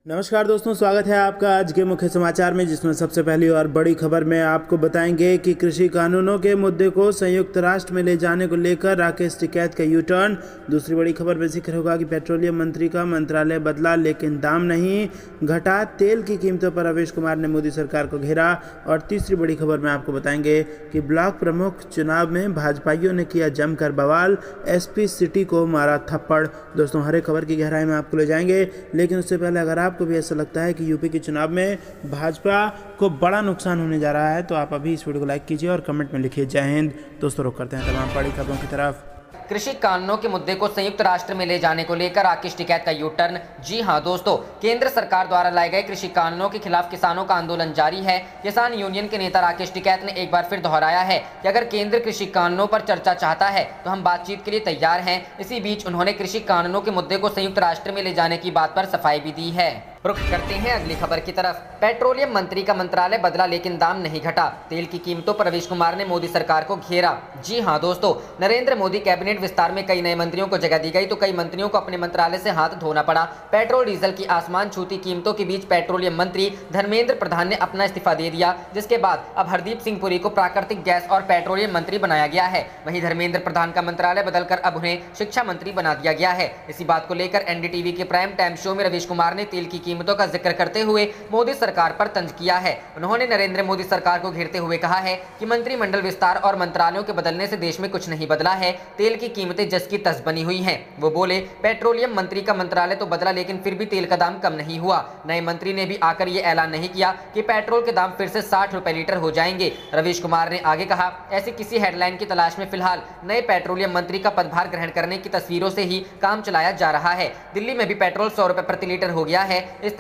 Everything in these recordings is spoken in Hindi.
नमस्कार दोस्तों, स्वागत है आपका आज के मुख्य समाचार में, जिसमें सबसे पहली और बड़ी खबर में आपको बताएंगे कि कृषि कानूनों के मुद्दे को संयुक्त राष्ट्र में ले जाने को लेकर राकेश टिकैत का यू टर्न। दूसरी बड़ी खबर में जिक्र होगा कि पेट्रोलियम मंत्री का मंत्रालय बदला लेकिन दाम नहीं घटा, तेल की कीमतों पर रवीश कुमार ने मोदी सरकार को घेरा। और तीसरी बड़ी खबर में आपको बताएंगे कि ब्लॉक प्रमुख चुनाव में भाजपाइयों ने किया जमकर बवाल, एसपी सिटी को मारा थप्पड़। दोस्तों, हर एक खबर की गहराई में आपको ले जाएंगे, लेकिन उससे पहले अगर आपको भी ऐसा लगता है कि यूपी के चुनाव में भाजपा को बड़ा नुकसान होने जा रहा है तो आप अभी इस वीडियो को लाइक कीजिए और कमेंट में लिखिए जय हिंद। दोस्तों, रुक करते हैं तमाम बड़ी खबरों की तरफ। कृषि कानूनों के मुद्दे को संयुक्त राष्ट्र में ले जाने को लेकर राकेश टिकैत का यू टर्न। जी हां दोस्तों, केंद्र सरकार द्वारा लाए गए कृषि कानूनों के खिलाफ किसानों का आंदोलन जारी है। किसान यूनियन के नेता राकेश टिकैत ने एक बार फिर दोहराया है कि अगर केंद्र कृषि कानूनों पर चर्चा चाहता है तो हम बातचीत के लिए तैयार हैं। इसी बीच उन्होंने कृषि कानूनों के मुद्दे को संयुक्त राष्ट्र में ले जाने की बात पर सफाई भी दी है। रुख करते हैं अगली खबर की तरफ। पेट्रोलियम मंत्री का मंत्रालय बदला लेकिन दाम नहीं घटा, तेल की कीमतों पर रवीश कुमार ने मोदी सरकार को घेरा। जी हां दोस्तों, नरेंद्र मोदी कैबिनेट विस्तार में कई नए मंत्रियों को जगह दी गई तो कई मंत्रियों को अपने मंत्रालय से हाथ धोना पड़ा। पेट्रोल डीजल की आसमान छूती कीमतों के बीच पेट्रोलियम मंत्री धर्मेंद्र प्रधान ने अपना इस्तीफा दे दिया, जिसके बाद अब हरदीप सिंह पुरी को प्राकृतिक गैस और पेट्रोलियम मंत्री बनाया गया है। वहीं धर्मेंद्र प्रधान का मंत्रालय बदलकर अब उन्हें शिक्षा मंत्री बना दिया गया है। इसी बात को लेकर एनडीटीवी के प्राइम टाइम शो में रवीश कुमार ने तेल की कीमतों का जिक्र करते हुए मोदी सरकार पर तंज किया है। उन्होंने नरेंद्र मोदी सरकार को घेरते हुए कहा है कि मंत्रिमंडल विस्तार और मंत्रालयों के बदलने से देश में कुछ नहीं बदला है, तेल की कीमतें जस की तस बनी हुई हैं। वो बोले, पेट्रोलियम मंत्री का मंत्रालय तो बदला लेकिन फिर भी तेल का दाम कम नहीं हुआ। नए मंत्री ने भी आकर ये ऐलान नहीं किया कि पेट्रोल के दाम फिर से 60 रुपए लीटर हो जाएंगे। रवीश कुमार ने आगे कहा, ऐसी किसी हेडलाइन की तलाश में फिलहाल नए पेट्रोलियम मंत्री का पदभार ग्रहण करने की तस्वीरों से ही काम चलाया जा रहा है। दिल्ली में भी पेट्रोल 100 रुपए प्रति लीटर हो गया है। इस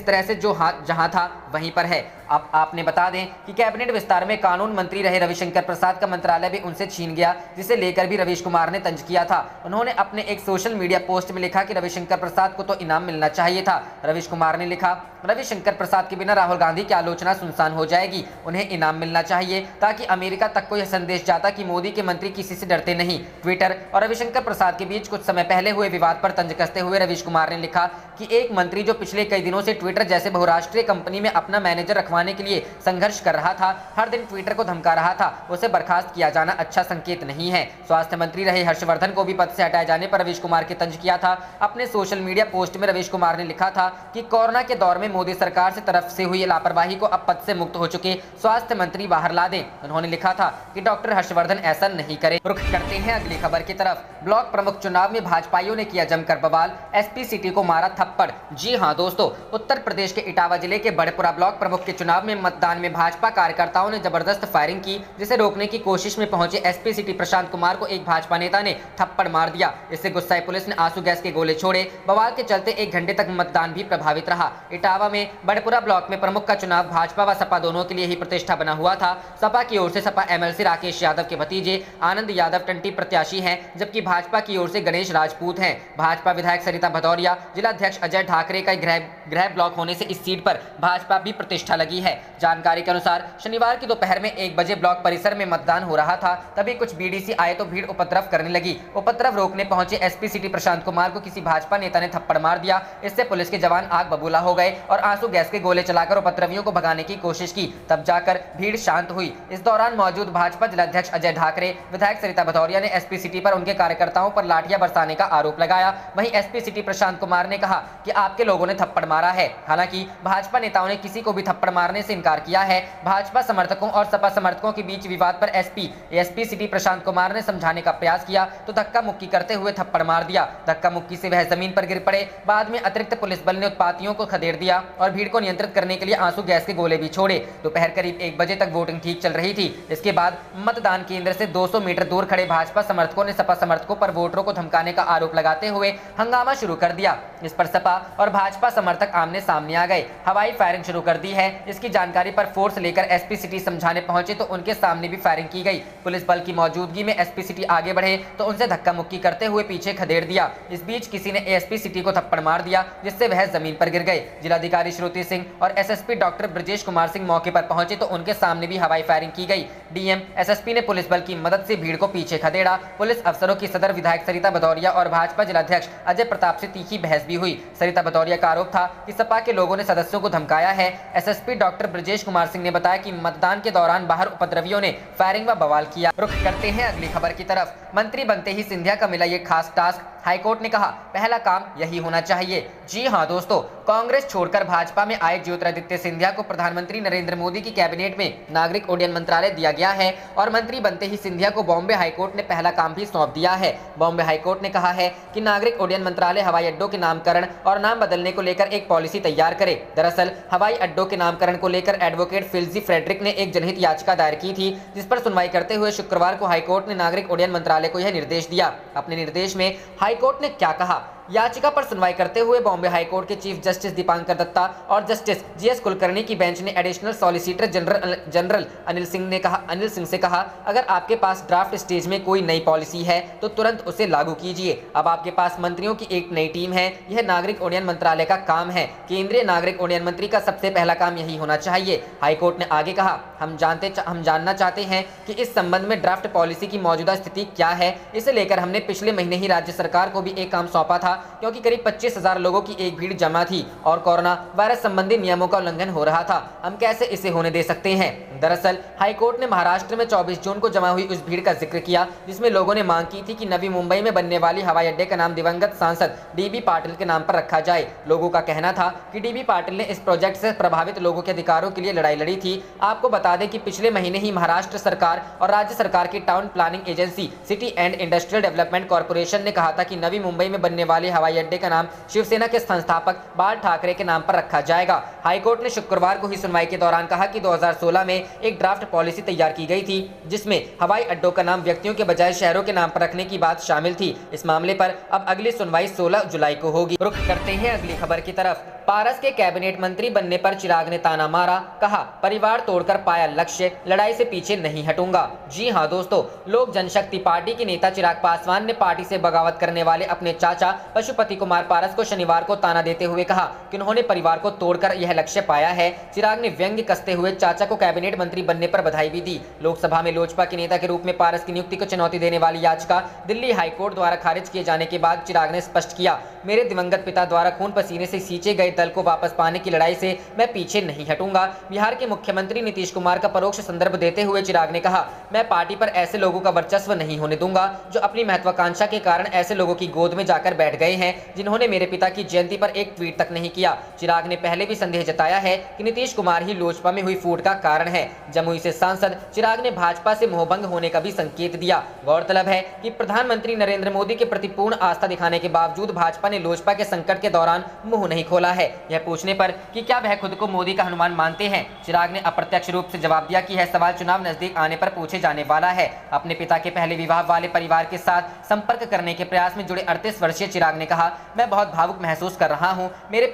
तरह से जो जहां था वहीं पर है। अब आपने बता दें कि कैबिनेट विस्तार में कानून मंत्री रहे रविशंकर प्रसाद का मंत्रालय भी उनसे छीन गया, जिसे लेकर भी रवीश कुमार ने तंज किया था। उन्होंने अपने एक सोशल मीडिया पोस्ट में लिखा कि रविशंकर प्रसाद को तो इनाम मिलना चाहिए था। रवीश कुमार ने लिखा, रविशंकर प्रसाद के बिना राहुल गांधी की आलोचना सुनसान हो जाएगी, उन्हें इनाम मिलना चाहिए ताकि अमेरिका तक को यह संदेश जाता कि मोदी के मंत्री किसी से डरते नहीं। ट्विटर और रविशंकर प्रसाद के बीच कुछ समय पहले हुए विवाद पर तंज कसते हुए रवीश कुमार ने लिखा कि एक मंत्री जो पिछले कई दिनों से ट्विटर जैसे बहुराष्ट्रीय कंपनी में अपना मैनेजर रखवाने के लिए संघर्ष कर रहा था, हर दिन ट्विटर को धमका रहा था, उसे बर्खास्त किया जाना अच्छा संकेत नहीं है। स्वास्थ्य मंत्री रहे हर्षवर्धन को भी पद से हटाए जाने पर रवीश कुमार के तंज किया था। अपने सोशल मीडिया पोस्ट में रवीश कुमार ने लिखा था कि कोरोना के दौर में मोदी सरकार से तरफ से हुई लापरवाही को अब पद से मुक्त हो चुके स्वास्थ्य मंत्री बाहर ला दें। उन्होंने लिखा था कि डॉक्टर हर्षवर्धन ऐसा नहीं करे। रुख करते हैं अगली खबर की तरफ। ब्लॉक प्रमुख चुनाव में भाजपाइयों ने किया जमकर बवाल, एसपी सिटी को मारा थप्पड़। जी हां दोस्तों, उत्तर प्रदेश के इटावा जिले के बड़पुरा ब्लॉक प्रमुख के चुनाव में मतदान में भाजपा कार्यकर्ताओं ने जबरदस्त फायरिंग की, जिसे रोकने की कोशिश में पहुंचे एसपी सिटी प्रशांत कुमार को एक भाजपा नेता ने थप्पड़ मार दिया। इससे गुस्साई पुलिस ने आंसू गैस के गोले छोड़े। बवाल के चलते 1 घंटे तक मतदान भी प्रभावित रहा। इटावा में बड़पुरा ब्लॉक में प्रमुख का चुनाव भाजपा व सपा दोनों के लिए ही प्रतिष्ठा बना हुआ था। सपा की ओर से सपा एमएलसी राकेश यादव के भतीजे आनंद यादव टंटी प्रत्याशी हैं, जबकि भाजपा की ओर से गणेश राजपूत हैं। भाजपा विधायक सरिता भदौरिया, जिलाध्यक्ष अजय ठाकरे का गृह ब्लॉक होने से इस सीट पर भाजपा भी प्रतिष्ठा लगी है। जानकारी के अनुसार शनिवार की दोपहर में 1 बजे ब्लॉक परिसर में मतदान हो रहा था, तभी कुछ बीडीसी आए तो भीड़ उपद्रव करने लगी। उपद्रव रोकने पहुंचे एसपी सिटी प्रशांत कुमार को किसी भाजपा नेता ने थप्पड़ मार दिया। इससे पुलिस के जवान आग बबूला हो गए और आंसू गैस के गोले चलाकर उपद्रवियों को भगाने की कोशिश की, तब जाकर भीड़ शांत हुई। इस दौरान मौजूद भाजपा जिलाध्यक्ष अजय ठाकरे, विधायक सरिता भदौरिया ने एसपी सिटी पर उनके कार्यकर्ताओं पर लाठियां बरसाने का आरोप लगाया। वहीं एसपी सिटी प्रशांत कुमार ने कहा कि आपके लोगों ने थप्पड़ मारा है। हालांकि भाजपा नेताओं ने किसी को भी थप्पड़ मारने से इनकार किया है। भाजपा समर्थकों और सपा समर्थकों के बीच विवाद पर एसपी सिटी प्रशांत कुमार ने समझाने का प्रयास किया तो धक्का मुक्की करते हुए थप्पड़ मार दिया। धक्का मुक्की से वह जमीन पर गिर पड़े। बाद में अतिरिक्त पुलिस बल ने उत्पातियों को खदेड़ दिया और भीड़ को नियंत्रित करने के लिए आंसू गैस के गोले भी छोड़े। दोपहर करीब 1 बजे तक वोटिंग ठीक चल रही थी। इसके बाद मतदान केंद्र से 200 मीटर दूर खड़े भाजपा समर्थकों ने सपा समर्थकों पर वोटरों को धमकाने का आरोप लगाते हुए हंगामा शुरू कर दिया। इस पर सपा और भाजपा समर्थक आमने सामने आ गए, हवाई फायरिंग शुरू कर दी है। इसकी जानकारी पर फोर्स लेकर एसपी सिटी समझाने पहुंचे तो उनके सामने भी फायरिंग की गई। पुलिस बल की मौजूदगी में एसपी सिटी आगे बढ़े तो उनसे धक्का मुक्की करते हुए पीछे खदेड़ दिया। इस बीच किसी ने एसपी सिटी को थप्पड़ मार दिया, जिससे वह जमीन पर गिर गए। जिलाधिकारी श्रुति सिंह और एसएसपी डॉक्टर ब्रजेश कुमार सिंह मौके पर पहुंचे तो उनके सामने भी हवाई फायरिंग की गई। डीएम एसएसपी ने पुलिस बल की मदद से भीड़ को पीछे खदेड़ा। पुलिस अफसरों की सदर विधायक सरिता भदौरिया और भाजपा जिलाध्यक्ष अजय प्रताप से तीखी बहस भी हुई। सरिता भदौरिया का आरोप था कि सपा के लोगों ने सदस्यों को धमकाया है। एसएसपी डॉक्टर ब्रजेश कुमार सिंह ने बताया कि मतदान के दौरान बाहर उपद्रवियों ने फायरिंग व बवाल किया। रुख करते हैं अगली खबर की तरफ। मंत्री बनते ही सिंधिया का मिला ये खास टास्क। हाईकोर्ट ने कहा पहला काम यही होना चाहिए। जी हां दोस्तों, कांग्रेस छोड़कर भाजपा में आए ज्योतिरादित्य सिंधिया को प्रधानमंत्री नरेंद्र मोदी की कैबिनेट में नागरिक उड्डयन मंत्रालय दिया गया है और मंत्री बनते ही सिंधिया को बॉम्बे हाईकोर्ट ने पहला काम भी सौंप दिया है। बॉम्बे हाईकोर्ट ने कहा है कि नागरिक उड्डयन मंत्रालय हवाई अड्डों के नामकरण और नाम बदलने को लेकर एक पॉलिसी तैयार करे। दरअसल हवाई अड्डों के नामकरण को लेकर एडवोकेट फिल्जी फ्रेडरिक ने एक जनहित याचिका दायर की थी, जिस पर सुनवाई करते हुए शुक्रवार को हाईकोर्ट ने नागरिक उड्डयन मंत्रालय को यह निर्देश दिया। अपने निर्देश में हाईकोर्ट ने क्या कहा? याचिका पर सुनवाई करते हुए बॉम्बे हाईकोर्ट के चीफ जस्टिस दीपांकर दत्ता और जस्टिस जीएस कुलकर्णी की बेंच ने additional solicitor general Anil Singh से कहा, अगर आपके पास ड्राफ्ट स्टेज में कोई नई पॉलिसी है तो तुरंत उसे लागू कीजिए। अब आपके पास मंत्रियों की एक नई टीम है, यह नागरिक उड्डयन मंत्रालय का काम है। केंद्रीय नागरिक उड्डयन मंत्री का सबसे पहला काम यही होना चाहिए। हाईकोर्ट ने आगे कहा, हम जानना चाहते हैं कि इस संबंध में ड्राफ्ट पॉलिसी की मौजूदा स्थिति क्या है। इसे लेकर हमने पिछले महीने ही राज्य सरकार को भी एक काम सौंपा था, क्योंकि करीब 25,000 लोगों की एक भीड़ जमा थी और कोरोना वायरस संबंधी नियमों का उल्लंघन हो रहा था। हम कैसे इसे होने दे सकते हैं? दरअसल हाईकोर्ट ने महाराष्ट्र में 24 जून को जमा हुई उस भीड़ का जिक्र किया जिसमें लोगों ने मांग की थी कि नवी मुंबई में बनने वाली हवाई अड्डे का नाम दिवंगत सांसद डीबी पाटिल के नाम पर रखा जाए। लोगों का कहना था कि डीबी पाटिल ने इस प्रोजेक्ट से प्रभावित लोगों के अधिकारों के लिए लड़ाई लड़ी थी। आपको बता दें कि पिछले महीने ही महाराष्ट्र सरकार और राज्य सरकार की town planning agency city and industrial development corporation ने कहा था कि नवी मुंबई में बनने वाले हवाई अड्डे का नाम शिवसेना के संस्थापक बाल ठाकरे के नाम पर रखा जाएगा। हाईकोर्ट ने शुक्रवार को ही सुनवाई के दौरान कहा कि 2016 में एक ड्राफ्ट पॉलिसी तैयार की गई थी जिसमें हवाई अड्डों का नाम व्यक्तियों के बजाय शहरों के नाम पर रखने की बात शामिल थी। इस मामले पर अब अगली सुनवाई 16 जुलाई को होगी। रुख करते हैं अगली खबर की तरफ। पारस के कैबिनेट मंत्री बनने पर चिराग ने ताना मारा, कहा परिवार तोड़कर पाया लक्ष्य, लड़ाई से पीछे नहीं हटूंगा। जी हां दोस्तों, लोक जनशक्ति पार्टी के नेता चिराग पासवान ने पार्टी से बगावत करने वाले अपने चाचा पशुपति कुमार पारस को शनिवार को ताना देते हुए कहा कि उन्होंने परिवार को तोड़कर यह लक्ष्य पाया है। चिराग ने व्यंग्य कसते हुए चाचा को कैबिनेट मंत्री बनने पर बधाई भी दी। लोकसभा में लोजपा के नेता के रूप में पारस की नियुक्ति को चुनौती देने वाली याचिका दिल्ली हाईकोर्ट द्वारा खारिज किए जाने के बाद चिराग ने स्पष्ट किया, मेरे दिवंगत पिता द्वारा खून पसीने से सींचे गए दल को वापस पाने की लड़ाई से मैं पीछे नहीं हटूंगा। बिहार के मुख्यमंत्री नीतीश कुमार का परोक्ष संदर्भ देते हुए चिराग ने कहा, मैं पार्टी पर ऐसे लोगों का वर्चस्व नहीं होने दूंगा जो अपनी महत्वाकांक्षा के कारण ऐसे लोगों की गोद में जाकर बैठ गए हैं जिन्होंने मेरे पिता की जयंती पर एक ट्वीट तक नहीं किया। चिराग ने पहले भी संदेह जताया है कि नीतीश कुमार ही लोजपा में हुई फूट का कारण है। जमुई से सांसद चिराग ने भाजपा से मोहभंग होने का भी संकेत दिया। गौरतलब है कि प्रधानमंत्री नरेंद्र मोदी के प्रति पूर्ण आस्था दिखाने के बावजूद भाजपा ने लोजपा के संकट के दौरान मुंह नहीं खोला है। यह पूछने पर कि क्या वह खुद को मोदी का हनुमान मानते हैं, चिराग ने अप्रत्यक्ष रूप से जवाब दिया कि यह सवाल चुनाव नजदीक आने पर पूछे जाने वाला है। अपने पिता के पहले विवाह वाले परिवार के साथ संपर्क करने के प्रयास में जुड़े 38 वर्षीय चिराग ने कहा, मैं बहुत भावुक महसूस कर रहा हूं। मेरे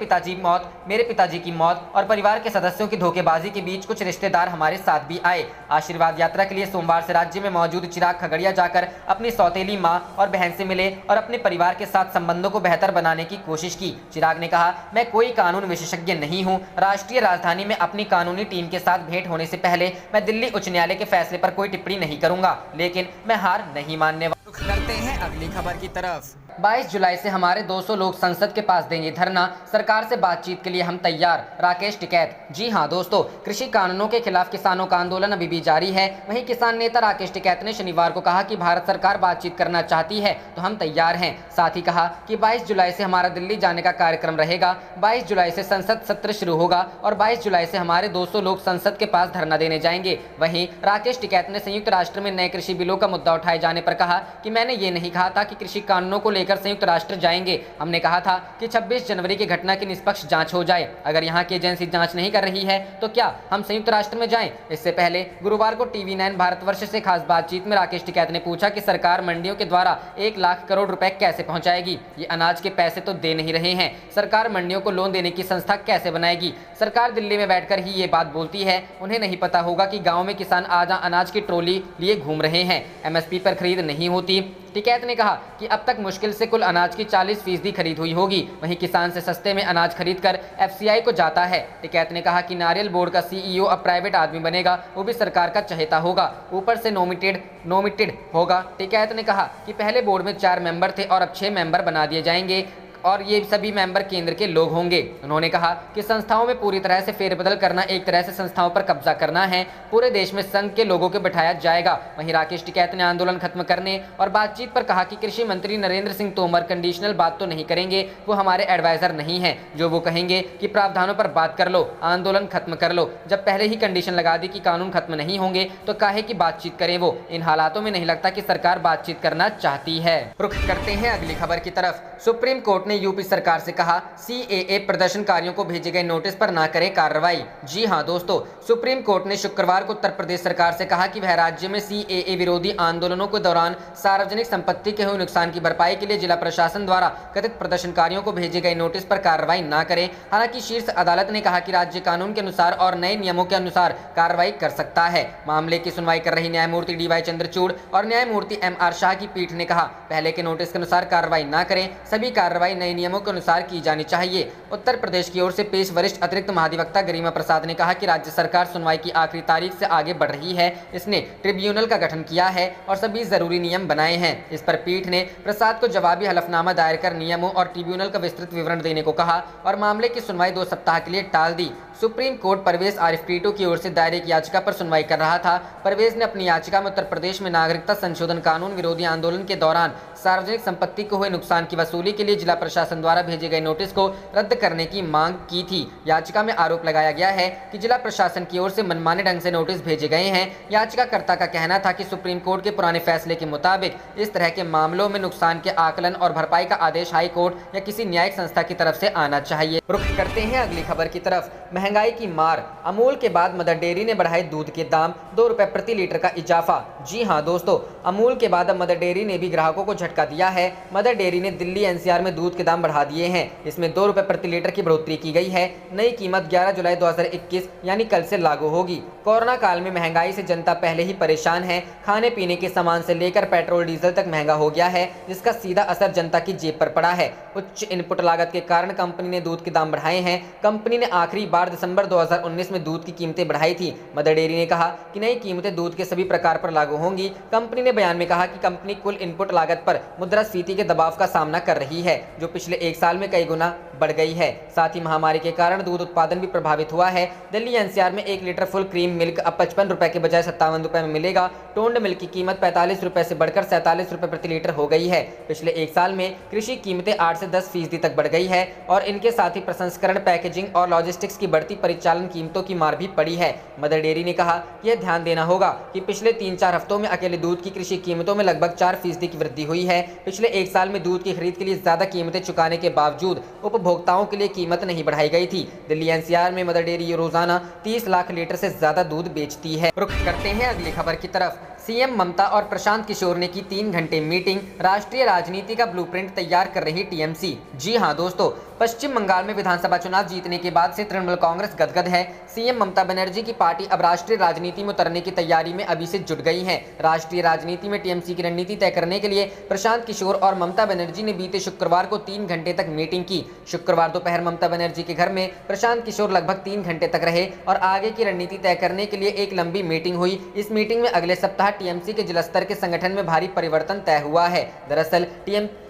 पिताजी की मौत और परिवार के सदस्यों की धोखेबाजी के बीच कुछ रिश्तेदार हमारे साथ भी आए। आशीर्वाद यात्रा के लिए सोमवार से राज्य में मौजूद चिराग खगड़िया जाकर अपनी सौतेली मां और बहन से मिले और अपने परिवार के साथ संबंधों को बेहतर बनाने की कोशिश की। चिराग ने कहा, मैं कोई कानून विशेषज्ञ नहीं हूं। राष्ट्रीय राजधानी में अपनी कानूनी टीम के साथ भेंट होने से पहले मैं दिल्ली उच्च न्यायालय के फैसले पर कोई टिप्पणी नहीं करूंगा, लेकिन मैं हार नहीं मानने वाला। करते हैं अगली खबर की तरफ। 22 जुलाई से हमारे 200 लोग संसद के पास देंगे धरना, सरकार से बातचीत के लिए हम तैयार, राकेश टिकैत। जी हां दोस्तों, कृषि कानूनों के खिलाफ किसानों का आंदोलन अभी भी जारी है। वहीं किसान नेता राकेश टिकैत ने शनिवार को कहा कि भारत सरकार बातचीत करना चाहती है तो हम तैयार हैं। साथ ही कहा कि 22 जुलाई से हमारा दिल्ली जाने का कार्यक्रम रहेगा। 22 जुलाई से संसद सत्र शुरू होगा और 22 जुलाई से हमारे 200 लोग संसद के पास धरना देने जाएंगे। वहीं राकेश टिकैत ने संयुक्त राष्ट्र में नए कृषि बिलों का मुद्दा उठाए जाने पर कहा कि मैंने ये नहीं कहा था कि कृषि कानूनों को लेकर संयुक्त राष्ट्र जाएंगे। हमने कहा था कि 26 जनवरी की घटना की निष्पक्ष जांच हो जाए। अगर यहाँ की एजेंसी जांच नहीं कर रही है तो क्या हम संयुक्त राष्ट्र में जाएं? इससे पहले गुरुवार को TV9 भारतवर्ष से खास बातचीत में राकेश टिकैत ने पूछा कि सरकार मंडियों के द्वारा 1 लाख करोड़ रुपए कैसे पहुंचाएगी? ये अनाज के पैसे तो दे नहीं रहे हैं। सरकार मंडियों को लोन देने की संस्था कैसे बनाएगी? सरकार दिल्ली में बैठकर ही ये बात बोलती है। उन्हें नहीं पता होगा कि गाँव में किसान आज अनाज की ट्रॉली लिए घूम रहे हैं, MSP पर खरीद नहीं होती। टिकैत ने कहा कि अब तक मुश्किल से कुल अनाज की 40% खरीद हुई होगी। वहीं किसान से सस्ते में अनाज खरीदकर FCI को जाता है। टिकैत ने कहा कि नारियल बोर्ड का CEO अब प्राइवेट आदमी बनेगा, वो भी सरकार का चहेता होगा, ऊपर से नोमिटेड होगा। टिकैत ने कहा कि पहले बोर्ड में 4 मेंबर थे और अब 6 मेंबर बना दिए जाएंगे और ये सभी मेंबर केंद्र के लोग होंगे। उन्होंने कहा कि संस्थाओं में पूरी तरह से फेरबदल करना एक तरह से संस्थाओं पर कब्जा करना है। पूरे देश में संघ के लोगों को बिठाया जाएगा। वहीं राकेश टिकैत ने आंदोलन खत्म करने और बातचीत पर कहा कि कृषि मंत्री नरेंद्र सिंह तोमर कंडीशनल बात तो नहीं करेंगे, वो हमारे एडवाइजर नहीं है। जो वो कहेंगे कि प्रावधानों पर बात कर लो, आंदोलन खत्म कर लो। जब पहले ही कंडीशन लगा दी कि कानून खत्म नहीं होंगे तो काहे की बातचीत करें। वो इन हालातों में नहीं लगता कि सरकार बातचीत करना चाहती है। रुख करते हैं अगली खबर की तरफ। सुप्रीम कोर्ट ने यूपी सरकार से कहा सीएए प्रदर्शनकारियों को भेजे गए नोटिस पर ना करे कार्रवाई। जी हां दोस्तों, सुप्रीम कोर्ट ने शुक्रवार को उत्तर प्रदेश सरकार से कहा कि वह राज्य में सीएए विरोधी आंदोलनों के दौरान सार्वजनिक संपत्ति के हुए नुकसान की भरपाई के लिए जिला प्रशासन द्वारा कथित प्रदर्शनकारियों को भेजे गए नोटिस पर कार्रवाई न करे। हालांकि शीर्ष अदालत ने कहा कि राज्य कानून के अनुसार और नए नियमों के अनुसार कार्रवाई कर सकता है। मामले की सुनवाई कर रही न्यायमूर्ति डीवाई चंद्रचूड़ और न्यायमूर्ति एमआर शाह की पीठ ने कहा पहले के नोटिस के अनुसार कार्रवाई न करें, सभी कार्रवाई नए नियमों के अनुसार की जानी चाहिए। उत्तर प्रदेश की ओर से पेश वरिष्ठ अतिरिक्त महाधिवक्ता गरिमा प्रसाद ने कहा कि राज्य सरकार सुनवाई की आखिरी तारीख से आगे बढ़ रही है। इसने ट्रिब्यूनल का गठन किया है और सभी जरूरी नियम बनाए हैं। इस पर पीठ ने प्रसाद को जवाबी हलफनामा दायर कर नियमों और ट्रिब्यूनल का विस्तृत विवरण देने को कहा और मामले की सुनवाई 2 सप्ताह के लिए टाल दी। सुप्रीम कोर्ट परवेज आरिफ टीटू की ओर से दायर एक याचिका पर सुनवाई कर रहा था। परवेज ने अपनी याचिका में उत्तर प्रदेश में नागरिकता संशोधन कानून विरोधी आंदोलन के दौरान सार्वजनिक संपत्ति को हुए नुकसान की वसूली के लिए जिला प्रशासन द्वारा भेजे गए नोटिस को रद्द करने की मांग की थी। याचिका में आरोप लगाया गया है कि जिला प्रशासन की ओर से मनमाने ढंग से नोटिस भेजे गए हैं। याचिकाकर्ता का कहना था कि सुप्रीम कोर्ट के पुराने फैसले के मुताबिक इस तरह के मामलों में नुकसान के आकलन और भरपाई का आदेश हाई कोर्ट या किसी न्यायिक संस्था की तरफ से आना चाहिए। रुख करते हैं अगली खबर की तरफ। महंगाई की मार, अमूल के बाद मदर डेयरी ने बढ़ाए दूध के दाम, 2 रुपए प्रति लीटर का इजाफा। जी हां दोस्तों, अमूल के बाद अब मदर डेयरी ने भी ग्राहकों को झटका दिया है। मदर डेयरी ने दिल्ली एनसीआर में दूध के दाम बढ़ा दिए हैं। इसमें 2 रुपए प्रति लीटर की बढ़ोतरी की गई है। नई कीमत 11 जुलाई 2021 यानी कल से लागू होगी। कोरोना काल में महंगाई से जनता पहले ही परेशान है। खाने पीने के सामान से लेकर पेट्रोल डीजल तक महंगा हो गया है, जिसका सीधा असर जनता की जेब पर पड़ा है। उच्च इनपुट लागत के कारण कंपनी ने दूध के दाम बढ़ाए हैं। कंपनी ने आखिरी बार दिसंबर 2019 में दूध की कीमतें बढ़ाई थी। मदर डेयरी ने कहा कि नई कीमतें दूध के सभी प्रकार पर लागू होंगी। कंपनी ने बयान में कहा कि कंपनी कुल इनपुट लागत पर मुद्रास्फीति के दबाव का सामना कर रही है, जो पिछले 1 साल में कई गुना बढ़ गई है। साथ ही महामारी के कारण दूध उत्पादन भी प्रभावित हुआ है। दिल्ली एनसीआर में 1 लीटर फुल क्रीम मिल्क अब 55 रुपए के बजाय 57 रुपए में मिलेगा। टोन्ड मिल्क की कीमत 45 रुपए से बढ़कर 47 रुपए प्रति लीटर हो गई है। पिछले 1 साल में कृषि कीमतें 8 से 10% तक बढ़ गई है और इनके साथ ही प्रसंस्करण, पैकेजिंग और लॉजिस्टिक्स की बढ़ती परिचालन कीमतों की मार भी पड़ी है। मदर डेयरी ने कहा कि यह ध्यान देना होगा कि पिछले 3-4 हफ्तों में अकेले दूध की कृषि कीमतों में लगभग 4% की वृद्धि हुई है। पिछले 1 साल में दूध की खरीद के लिए ज्यादा कीमतें चुकाने के बावजूद उपभोक्ताओं के लिए कीमत नहीं बढ़ाई गई थी। दिल्ली एनसीआर में मदर डेयरी रोजाना 30 लाख लीटर से ज्यादा दूध बेचती है। रुख करते हैं अगली खबर की तरफ। सीएम ममता और प्रशांत किशोर ने की 3 घंटे मीटिंग, राष्ट्रीय राजनीति का ब्लूप्रिंट तैयार कर रही टीएमसी। जी हां दोस्तों, पश्चिम बंगाल में विधानसभा चुनाव जीतने के बाद से तृणमूल कांग्रेस गदगद है। सीएम ममता बनर्जी की पार्टी अब राष्ट्रीय राजनीति में उतरने की तैयारी में अभी से जुट गई है। राष्ट्रीय राजनीति में टीएमसी की रणनीति तय करने के लिए प्रशांत किशोर और ममता बनर्जी ने बीते शुक्रवार को 3 घंटे तक मीटिंग की। शुक्रवार दोपहर ममता बनर्जी के घर में प्रशांत किशोर लगभग 3 घंटे तक रहे और आगे की रणनीति तय करने के लिए एक लंबी मीटिंग हुई। इस मीटिंग में अगले सप्ताह टीएमसी के जिला स्तर के संगठन में भारी परिवर्तन तय हुआ है। दरअसल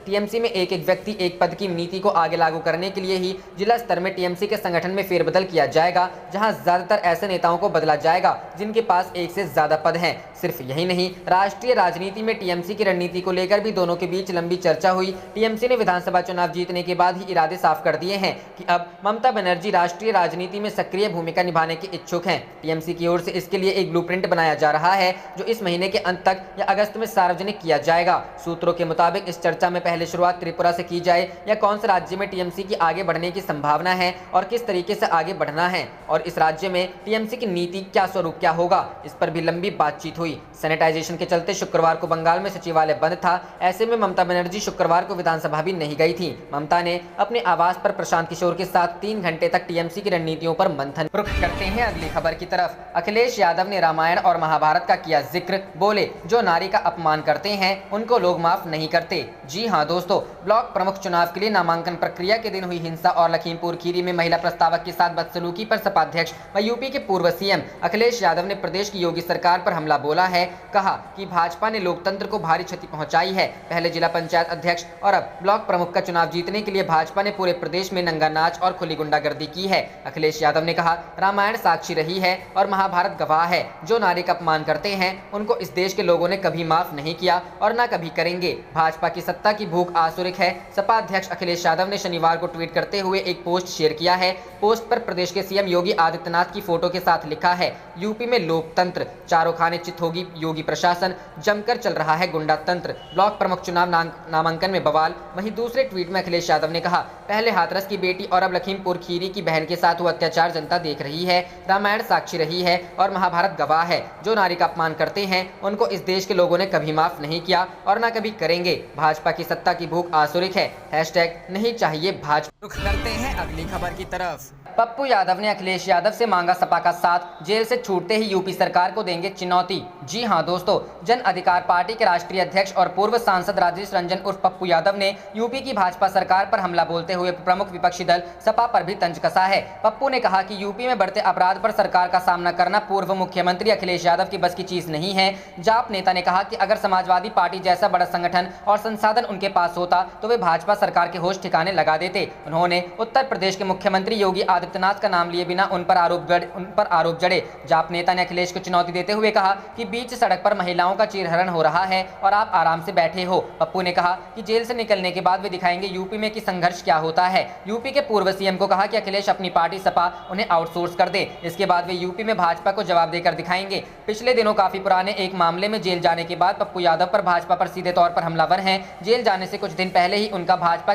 टीएमसी में एक व्यक्ति एक पद की नीति को आगे लागू करने के लिए ही जिला स्तर में टीएमसी के संगठन में फेरबदल किया जाएगा, जहां ज्यादातर ऐसे नेताओं को बदला जाएगा जिनके पास 1 से ज्यादा पद हैं। सिर्फ यही नहीं, राष्ट्रीय राजनीति में टीएमसी की रणनीति को लेकर भी दोनों के बीच लंबी चर्चा हुई। टीएमसी ने विधानसभा चुनाव जीतने के बाद ही इरादे साफ कर दिए हैं कि अब ममता बनर्जी राष्ट्रीय राजनीति में सक्रिय भूमिका निभाने के इच्छुक हैं। टीएमसी की ओर से इसके लिए एक ब्लूप्रिंट बनाया जा रहा है, जो इस महीने के अंत तक या अगस्त में सार्वजनिक किया जाएगा। सूत्रों के मुताबिक इस चर्चा में पहले शुरुआत त्रिपुरा से की जाए या कौन से राज्य में टीएमसी की आगे बढ़ने की संभावना है और किस तरीके से आगे बढ़ना है और इस राज्य में टीएमसी की नीति क्या स्वरूप क्या होगा, इस पर भी लंबी बातचीत हुई। सैनिटाइजेशन के चलते शुक्रवार को बंगाल में सचिवालय बंद था। ऐसे में ममता बनर्जी शुक्रवार को विधानसभा भी नहीं गई थी। ममता ने अपने आवास पर प्रशांत किशोर के साथ 3 घंटे तक टीएमसी की रणनीतियों पर मंथन। रुख करते हैं अगली खबर की तरफ। अखिलेश यादव ने रामायण और महाभारत का किया जिक्र, बोले जो नारी का अपमान करते हैं उनको लोग माफ नहीं करते। जी हां हां दोस्तों, ब्लॉक प्रमुख चुनाव के लिए नामांकन प्रक्रिया के दिन हुई हिंसा और लखीमपुर खीरी में महिला प्रस्तावक के साथ बदसलूकी पर सपा अध्यक्ष व यूपी के पूर्व सीएम अखिलेश यादव ने प्रदेश की योगी सरकार पर हमला बोला है। कहा कि भाजपा ने लोकतंत्र को भारी क्षति पहुंचाई है। पहले जिला पंचायत अध्यक्ष और अब ब्लॉक प्रमुख का चुनाव जीतने के लिए भाजपा ने पूरे प्रदेश में नंगा नाच और खुली गुंडागर्दी की है। अखिलेश यादव ने कहा, रामायण साक्षी रही है और महाभारत गवाह है। जो नारी का अपमान करते हैं उनको इस देश के लोगों ने कभी माफ नहीं किया और न कभी करेंगे। भाजपा की सत्ता की भूख आसुरिक है। सपा अध्यक्ष अखिलेश यादव ने शनिवार को ट्वीट करते हुए एक पोस्ट शेयर किया है। पोस्ट पर प्रदेश के सीएम योगी आदित्यनाथ की फोटो के साथ लिखा है, यूपी में लोकतंत्र, चारों खाने चित होगी योगी प्रशासन, जमकर चल रहा है गुंडा तंत्र, ब्लॉक प्रमुख चुनाव नामांकन में बवाल। वहीं दूसरे ट्वीट में अखिलेश यादव ने कहा, पहले हाथरस की बेटी और अब लखीमपुर खीरी की बहन के साथ हुआ अत्याचार जनता देख रही है। रामायण साक्षी रही है और महाभारत गवाह है। जो नारी का अपमान करते हैं उनको इस देश के लोगों ने कभी माफ नहीं किया और न कभी करेंगे। भाजपा की सत्ता की भूख आसुरिक है। हैशटैग नहीं चाहिए भाजपा। रुख करते हैं अगली खबर की तरफ। पप्पू यादव ने अखिलेश यादव से मांगा सपा का साथ, जेल से छूटते ही यूपी सरकार को देंगे चुनौती। जी हां दोस्तों, जन अधिकार पार्टी के राष्ट्रीय अध्यक्ष और पूर्व सांसद राजेश रंजन उर्फ पप्पू यादव ने यूपी की भाजपा सरकार पर हमला बोलते हुए प्रमुख विपक्षी दल सपा पर भी तंज कसा है। पप्पू ने कहा कि यूपी में बढ़ते अपराध पर सरकार का सामना करना पूर्व मुख्यमंत्री अखिलेश यादव की बस की चीज नहीं है। जाप नेता ने कहा कि अगर समाजवादी पार्टी जैसा बड़ा संगठन और संसाधन उनके पास होता तो वे भाजपा सरकार के होश ठिकाने लगा देते। उन्होंने उत्तर प्रदेश के मुख्यमंत्री योगी आदित्यनाथ का नाम लिए बिना उन पर आरोप जड़े। जाप नेता ने अखिलेश को चुनौती देते हुए कहा कि बीच सड़क पर महिलाओं का चीरहरण हो रहा है और आप आराम से बैठे हो। पप्पू ने कहा कि जेल से निकलने के बाद वे दिखाएंगे यूपी में कि संघर्ष क्या होता है। यूपी के पूर्व सीएम को कहा कि अखिलेश अपनी पार्टी सपा उन्हें आउटसोर्स कर दे, इसके बाद वे यूपी में भाजपा को जवाब देकर दिखाएंगे। पिछले दिनों काफी पुराने एक मामले में जेल जाने के बाद पप्पू यादव पर भाजपा पर सीधे तौर पर हमलावर हैं। जेल जाने से कुछ दिन पहले ही उनका भाजपा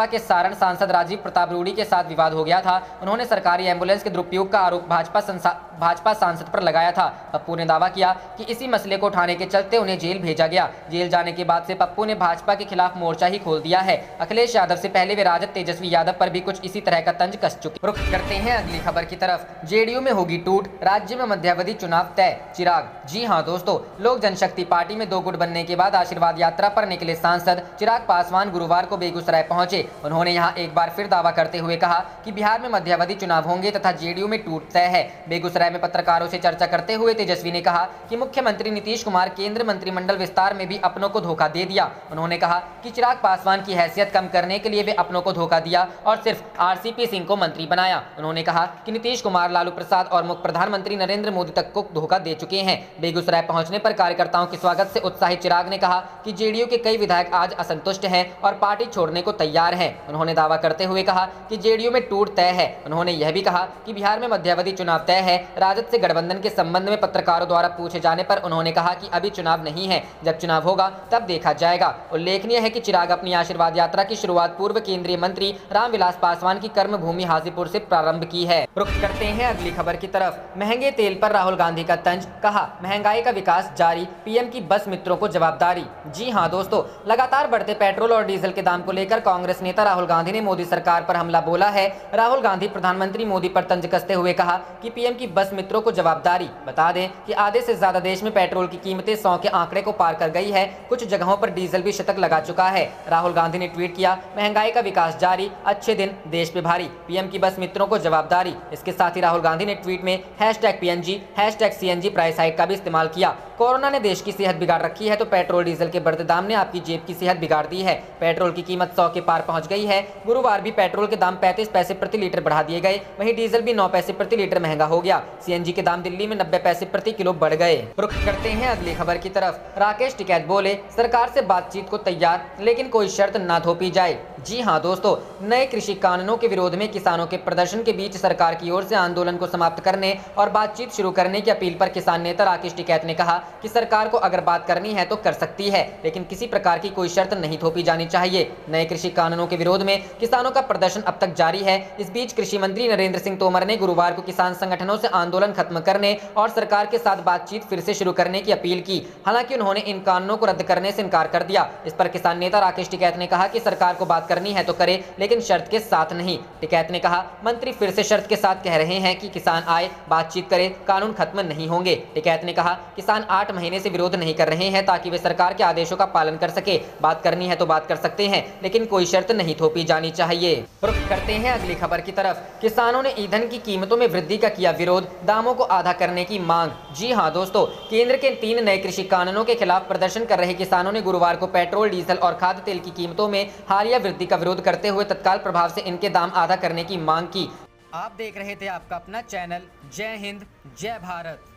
के सारण सांसद राजीव प्रताप रूडी के साथ विवाद हो गया था। उन्होंने सरकारी एम्बुलेंस के दुरुपयोग का आरोप भाजपा सांसद पर लगाया था। पप्पू ने दावा किया कि इसी मसले को उठाने के चलते उन्हें जेल भेजा गया। जेल जाने के बाद से पप्पू ने भाजपा के खिलाफ मोर्चा ही खोल दिया है। अखिलेश यादव से पहले वे राजद तेजस्वी यादव पर भी कुछ इसी तरह का तंज कस चुके। रुख करते हैं अगली खबर की तरफ। जेडीयू में होगी टूट, राज्य में मध्यावधि चुनाव तय, चिराग। जी हाँ दोस्तों, लोक जनशक्ति पार्टी में दो गुट बनने के बाद आशीर्वाद यात्रा पर निकले सांसद चिराग पासवान गुरुवार को बेगूसराय पहुंचे। उन्होंने यहां एक बार फिर दावा करते हुए कहा कि बिहार में मध्यावधि चुनाव होंगे तथा जेडीयू में टूट तय है। बेगूसराय में पत्रकारों से चर्चा करते हुए तेजस्वी ने कहा कि मुख्यमंत्री नीतीश कुमार केंद्र मंत्रिमंडल विस्तार में भी अपनों को धोखा दे दिया। उन्होंने कहा कि चिराग पासवान की हैसियत कम करने के लिए वे अपनों को धोखा दिया और सिर्फ आरसीपी सिंह को मंत्री बनाया। उन्होंने कहा कि नीतीश कुमार, लालू प्रसाद और प्रधानमंत्री नरेंद्र मोदी तक को धोखा दे चुके हैं। बेगूसराय पहुंचने पर कार्यकर्ताओं के स्वागत से उत्साहित चिराग ने कहा कि जेडीयू के कई विधायक आज असंतुष्ट हैं और पार्टी छोड़ने को तैयार हैं। उन्होंने दावा करते हुए कहा कि जेडीयू में टूट तय है। उन्होंने यह भी कहा कि बिहार में मध्यावधि चुनाव तय है। राजद से गठबंधन के संबंध में पत्रकारों द्वारा पूछे जाने पर उन्होंने कहा कि अभी चुनाव नहीं है, जब चुनाव होगा तब देखा जाएगा। उल्लेखनीय है कि चिराग अपनी आशीर्वाद यात्रा की शुरुआत पूर्व केंद्रीय मंत्री रामविलास पासवान की कर्मभूमि हाजीपुर से प्रारंभ की है। रुख करते हैं अगली खबर की तरफ। महंगे तेल पर राहुल गांधी का तंज, कहा महंगाई का विकास जारी, पीएम की बस मित्रों को जवाबदारी। जी हां दोस्तों, लगातार बढ़ते पेट्रोल और डीजल के दाम को लेकर कांग्रेस नेता राहुल गांधी ने मोदी सरकार पर हमला बोला है। राहुल गांधी प्रधानमंत्री मोदी पर तंज कसते हुए कहा कि पीएम की बस मित्रों को जवाबदारी। बता दें कि आधे से ज्यादा देश में पेट्रोल की कीमतें 100 के आंकड़े को पार कर गई है। कुछ जगहों पर डीजल भी शतक लगा चुका है। राहुल गांधी ने ट्वीट किया, महंगाई का विकास जारी, अच्छे दिन देश पे भारी, पीएम की बस मित्रों को जवाबदारी। इसके साथ ही राहुल गांधी ने ट्वीट में #PNG #CNG प्राइस हाइक का भी इस्तेमाल किया। कोरोना ने देश की सेहत बिगाड़ रखी है तो पेट्रोल डीजल के बढ़ते दाम ने आपकी जेब की सेहत बिगाड़ दी है। पेट्रोल की कीमत 100 के पार पहुंच गई है। गुरुवार भी पेट्रोल के दाम 35 पैसे प्रति लीटर बढ़ा दिए गए। वहीं डीजल भी 9 पैसे प्रति लीटर महंगा हो गया। सीएनजी के दाम दिल्ली में 90 पैसे प्रति किलो बढ़ गए। रुख करते हैं अगली खबर की तरफ। राकेश टिकैत बोले, सरकार से बातचीत को तैयार, लेकिन कोई शर्त ना थोपी जाए। जी हां दोस्तों, नए कृषि कानूनों के विरोध में किसानों के प्रदर्शन के बीच सरकार की ओर से आंदोलन को समाप्त करने और बातचीत शुरू करने की अपील पर किसान नेता राकेश टिकैत ने कहा कि सरकार को अगर बात करनी है तो कर सकती है, लेकिन किसी प्रकार की कोई शर्त नहीं थोपी जानी चाहिए। नए कृषि कानूनों के विरोध में किसानों का प्रदर्शन अब तक जारी है। इस बीच कृषि मंत्री नरेंद्र सिंह तोमर ने गुरुवार को किसान संगठनों से आंदोलन खत्म करने और सरकार के साथ बातचीत फिर से शुरू करने की अपील की। हालांकि उन्होंने इन कानूनों को रद्द करने से इनकार कर दिया। इस पर किसान नेता राकेश टिकैत ने कहा कि सरकार को बात करनी है तो करे, लेकिन शर्त के साथ नहीं। टिकैत ने कहा, मंत्री फिर से शर्त के साथ कह रहे हैं कि किसान आए, बातचीत करे, कानून खत्म नहीं होंगे। टिकैत ने कहा, किसान 8 महीने से विरोध नहीं कर रहे हैं ताकि वे सरकार के आदेशों का पालन कर सके। बात करनी है तो बात कर सकते हैं, लेकिन कोई शर्त नहीं थोपी जानी चाहिए। रुख करते हैं अगली खबर की तरफ। किसानों ने ईंधन की कीमतों में वृद्धि का किया विरोध, दामों को आधा करने की मांग। जी हां दोस्तों, केंद्र के 3 नए कृषि कानूनों के खिलाफ प्रदर्शन कर रहे किसानों ने गुरुवार को पेट्रोल, डीजल और खाद्य तेल की कीमतों में हालिया वृद्धि का विरोध करते हुए तत्काल प्रभाव से इनके दाम आधा करने की मांग की। आप देख रहे थे आपका अपना चैनल जय हिंद जय भारत।